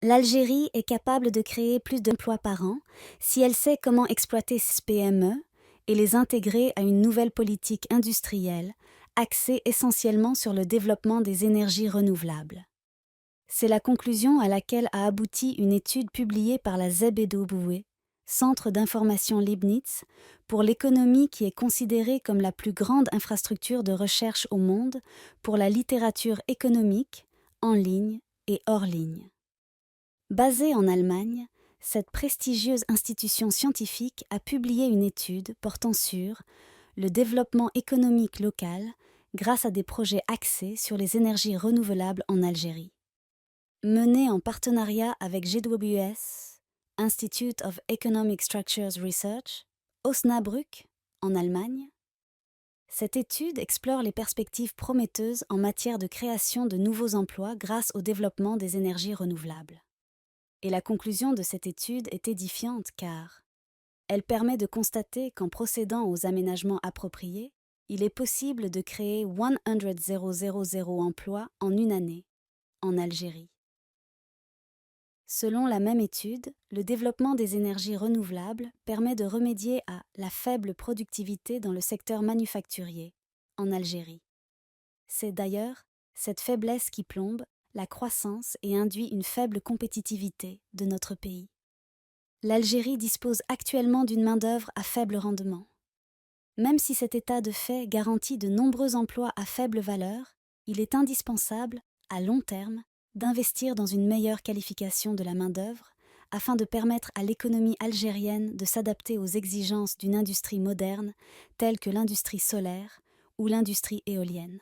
L'Algérie est capable de créer plus d'emplois par an si elle sait comment exploiter ces PME et les intégrer à une nouvelle politique industrielle axée essentiellement sur le développement des énergies renouvelables. C'est la conclusion à laquelle a abouti une étude publiée par la ZBW, Centre d'information Leibniz, pour l'économie qui est considérée comme la plus grande infrastructure de recherche au monde pour la littérature économique, en ligne et hors ligne. Basée en Allemagne, cette prestigieuse institution scientifique a publié une étude portant sur le développement économique local grâce à des projets axés sur les énergies renouvelables en Algérie. Menée en partenariat avec GWS, Institute of Economic Structures Research, Osnabrück, en Allemagne, cette étude explore les perspectives prometteuses en matière de création de nouveaux emplois grâce au développement des énergies renouvelables. Et la conclusion de cette étude est édifiante car elle permet de constater qu'en procédant aux aménagements appropriés, il est possible de créer 100 000 emplois en une année, en Algérie. Selon la même étude, le développement des énergies renouvelables permet de remédier à la faible productivité dans le secteur manufacturier, en Algérie. C'est d'ailleurs cette faiblesse qui plombe la croissance et induit une faible compétitivité de notre pays. L'Algérie dispose actuellement d'une main-d'œuvre à faible rendement. Même si cet état de fait garantit de nombreux emplois à faible valeur, il est indispensable, à long terme, d'investir dans une meilleure qualification de la main-d'œuvre afin de permettre à l'économie algérienne de s'adapter aux exigences d'une industrie moderne telle que l'industrie solaire ou l'industrie éolienne.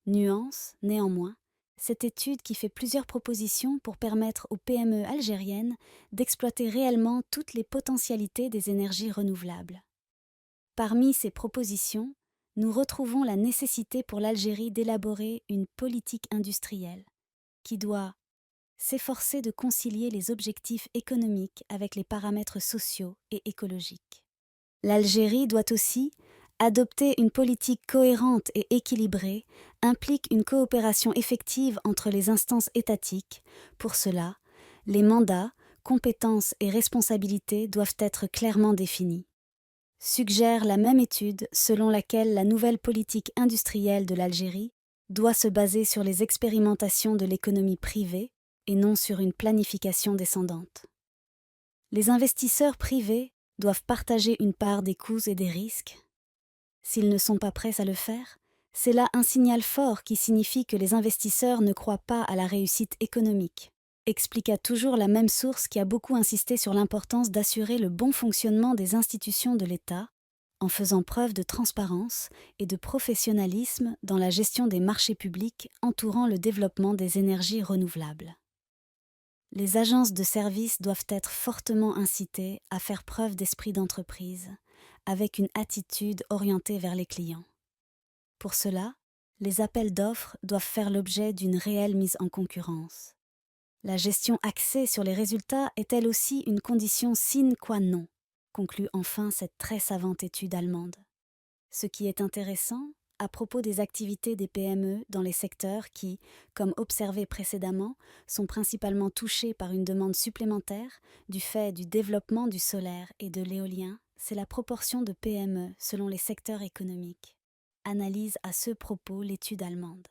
Nuance, néanmoins, cette étude qui fait plusieurs propositions pour permettre aux PME algériennes d'exploiter réellement toutes les potentialités des énergies renouvelables. Parmi ces propositions, nous retrouvons la nécessité pour l'Algérie d'élaborer une politique industrielle qui doit s'efforcer de concilier les objectifs économiques avec les paramètres sociaux et écologiques. L'Algérie doit aussi adopter une politique cohérente et équilibrée implique une coopération effective entre les instances étatiques. Pour cela, les mandats, compétences et responsabilités doivent être clairement définis. Suggère la même étude selon laquelle la nouvelle politique industrielle de l'Algérie doit se baser sur les expérimentations de l'économie privée et non sur une planification descendante. Les investisseurs privés doivent partager une part des coûts et des risques. S'ils ne sont pas prêts à le faire, c'est là un signal fort qui signifie que les investisseurs ne croient pas à la réussite économique, expliqua toujours la même source qui a beaucoup insisté sur l'importance d'assurer le bon fonctionnement des institutions de l'État, en faisant preuve de transparence et de professionnalisme dans la gestion des marchés publics entourant le développement des énergies renouvelables. Les agences de services doivent être fortement incitées à faire preuve d'esprit d'entreprise, avec une attitude orientée vers les clients. Pour cela, les appels d'offres doivent faire l'objet d'une réelle mise en concurrence. La gestion axée sur les résultats est elle aussi une condition sine qua non, conclut enfin cette très savante étude allemande. Ce qui est intéressant à propos des activités des PME dans les secteurs qui, comme observé précédemment, sont principalement touchés par une demande supplémentaire du fait du développement du solaire et de l'éolien, c'est la proportion de PME selon les secteurs économiques. Analyse à ce propos l'étude allemande.